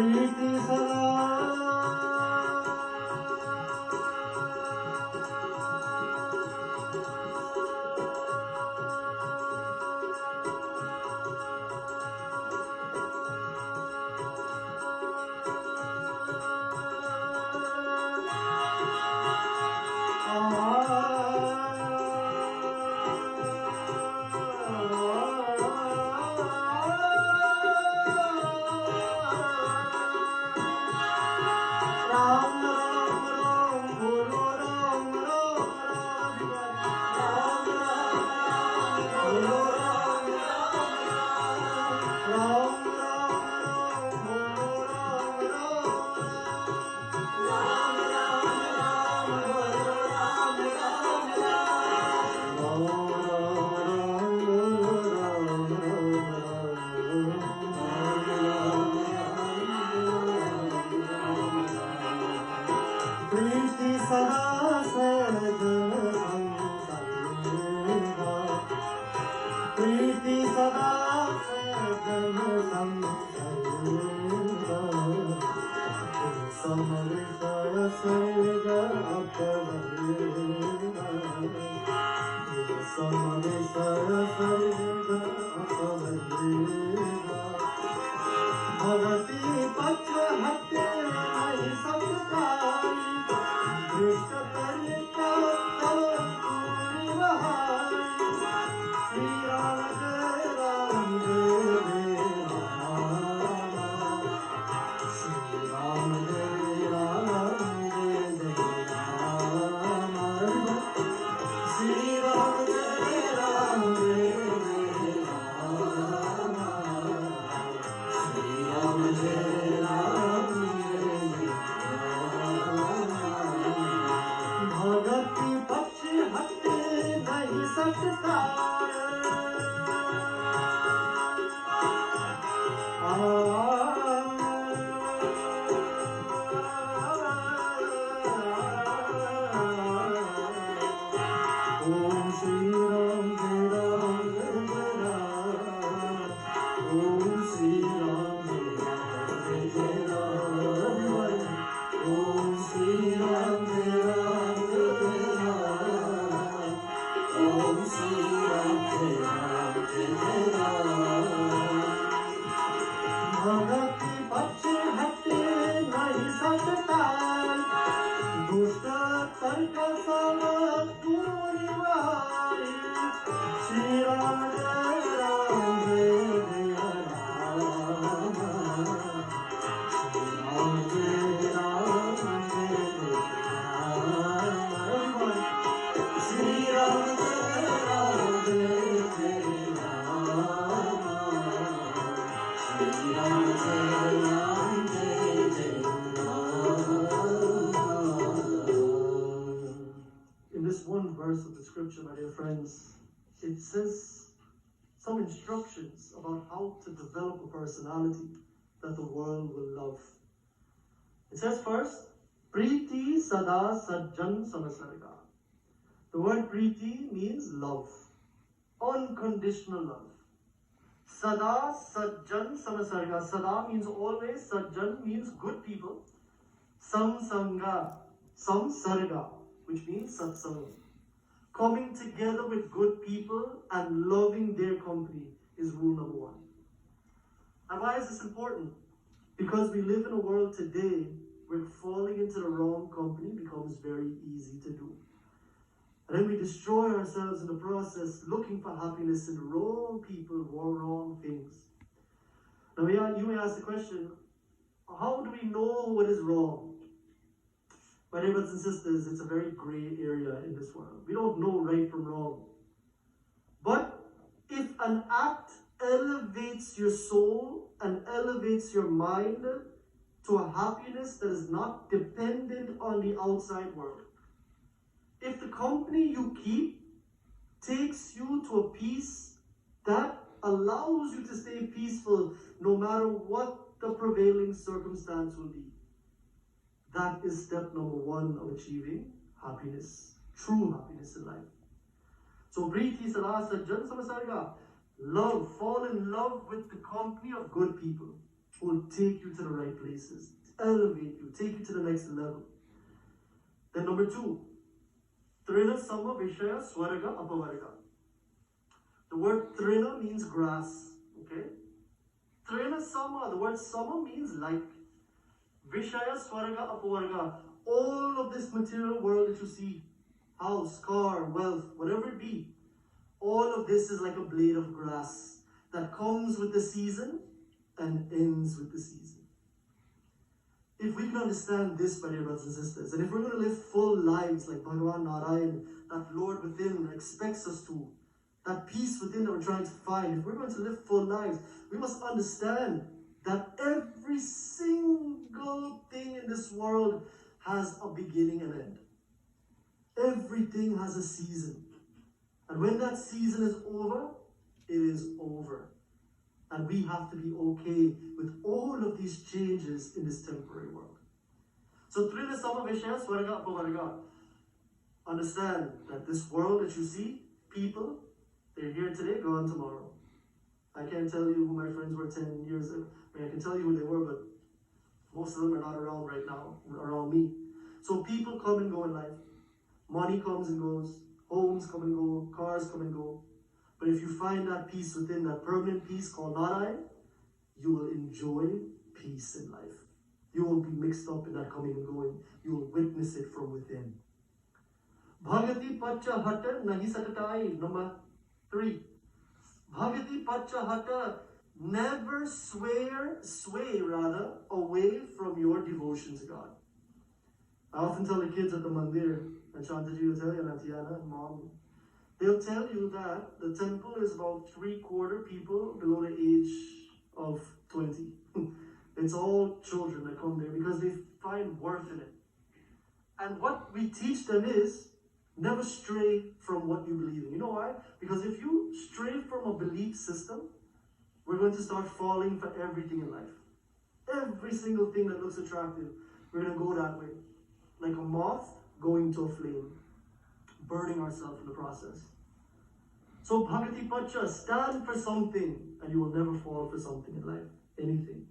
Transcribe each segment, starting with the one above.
प्रीति सदा प्रीति सदा सजन संगा प्रीति सदा सजन संगा समविषय सर्ग अपवृगा समविषय सर्ग अपवृगा भवती पत्र हत्या संस्कारी दृष्ट कलिका तव पूरी बहारी श्री राम जय राम श्री राम जय राम श्री राम जय राम भगति पक्ष हटे नहीं सकता ओम श्री राम जय राम जय राम ओम श्री राम जय राम ओम श्री राम जय राम जय राम ओम श्री राम जय राम भगति पक्ष हटे नहीं सकता दुष्ट तर्क सब दूर बहारी श्री राम जय राम जय राम श्री राम जय राम श्री राम जय राम जय श्री राम जय राम जय In this one verse of the scripture, my dear friends, it says some instructions about how to develop a personality that the world will love. It says first, Priti Sada Sajjan Samasarga. The word Priti means love, unconditional love. Sada Sajjan Samasarga. Sada means always, Sajjan means good people. Samsanga, Samsarga, which means satsang. Coming together with good people and loving their company is rule number one. And why is this important? Because we live in a world today where falling into the wrong company becomes very easy to do. And then we destroy ourselves in the process looking for happiness in wrong people, wrong things. Now you may ask the question, how do we know what is wrong? My dear brothers and sisters, it's a very gray area in this world. We don't know right from wrong. But if an act elevates your soul and elevates your mind to a happiness that is not dependent on the outside world, if the company you keep takes you to a peace that allows you to stay peaceful no matter what the prevailing circumstance will be, that is step number one of achieving happiness, true happiness in life. So, Priti Sada Sajjan Samasarga, love, fall in love with the company of good people. who will take you to the right places, elevate you, take you to the next level. Then number 2, Trina Sama Vishaya Swarga Apavarga. The word Trina means grass, okay? Trina Sama, the word Sama means like. Vishaya Swarga Apavarga. All of this material world that you see, house, car, wealth, whatever it be, all of this is like a blade of grass that comes with the season and ends with the season. If we can understand this, my dear brothers and sisters, and if we're going to live full lives like Bhagavan Narayan, that Lord within expects us to, that peace within that we're trying to find, if we're going to live full lives, we must understand that every single thing in this world has a beginning and end. Everything has a season. And when that season is over, it is over. And we have to be okay with all of these changes in this temporary world. So, Trina Sama Vishaya Swarga Apavarga. Understand that this world that you see, people, they're here today, gone tomorrow. I can't tell you who my friends were 10 years ago. I can tell you who they were, but most of them are not around right now, around me. So people come and go in life. Money comes and goes. Homes come and go. Cars come and go. But if you find that peace within, that permanent peace called Narayan, you will enjoy peace in life. You won't be mixed up in that coming and going. You will witness it from within. Bhagati Pacha Hata Nahi Satatai. Number 3. Bhagati Pacha Hata. Never sway away from your devotion to God. I often tell the kids at the mandir, and Shantaji will tell you, and Atiana and Mom, they'll tell you that the temple is about 3/4 people below the age of 20. It's all children that come there because they find worth in it. And what we teach them is, never stray from what you believe in. You know why? Because if you stray from a belief system, we're going to start falling for everything in life. Every single thing that looks attractive, we're going to go that way. Like a moth going to a flame, burning ourselves in the process. So Bhagati Pacha, stand for something and you will never fall for something in life. Anything.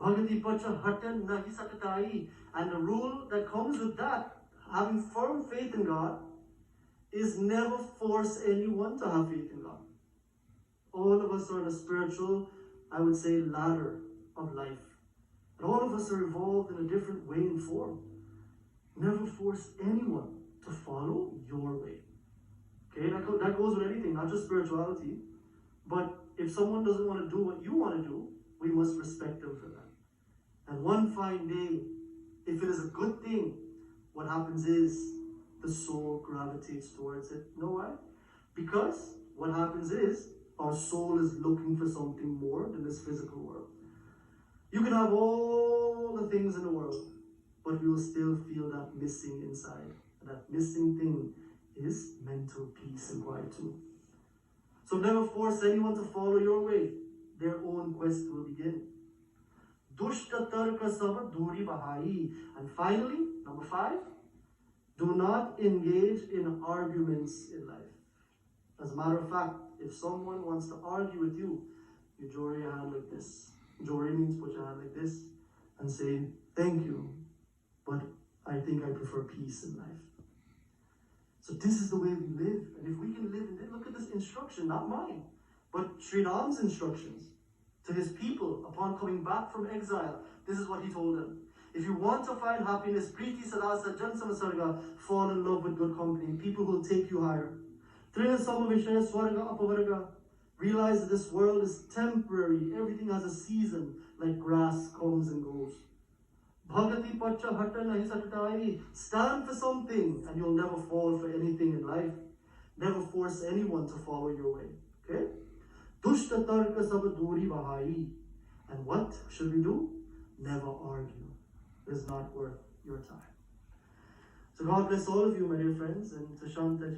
Bhagati Pacha Hatan Nahi Sakatai. And the rule that comes with that, having firm faith in God, is never force anyone to have faith in God. All of us are on a spiritual, I would say, ladder of life. And all of us are evolved in a different way and form. Never force anyone to follow your way. Okay, that goes with anything, not just spirituality. But if someone doesn't want to do what you want to do, we must respect them for that. And one fine day, if it is a good thing, what happens is the soul gravitates towards it. You know why? Because what happens is our soul is looking for something more than this physical world. You can have all the things in the world, but you will still feel that missing inside. And that missing thing is mental peace and quietude. So never force anyone to follow your way. Their own quest will begin. Dushta tarka sab duri bahai. And finally, number 5, do not engage in arguments in life. As a matter of fact, if someone wants to argue with you, you draw your hand like this. Jori means put your hand like this and say, thank you, but I think I prefer peace in life. So this is the way we live. And if we can live, and look at this instruction, not mine, but Sri Ram's instructions to his people upon coming back from exile. This is what he told them. If you want to find happiness, Priti Sadasa Jan Samasarga, fall in love with good company, people who will take you higher. Trina Sama Vishaya Swarga Apavarga. Realize that this world is temporary. Everything has a season, like grass comes and goes. Bhagati Pacha Hata Nahi Satatai. Stand for something and you'll never fall for anything in life. Never force anyone to follow your way. Okay? Dushta Tarka Sab Duri Bahai. And what should we do? Never argue. It's not worth your time. So God bless all of you, my dear friends, and to Shanta.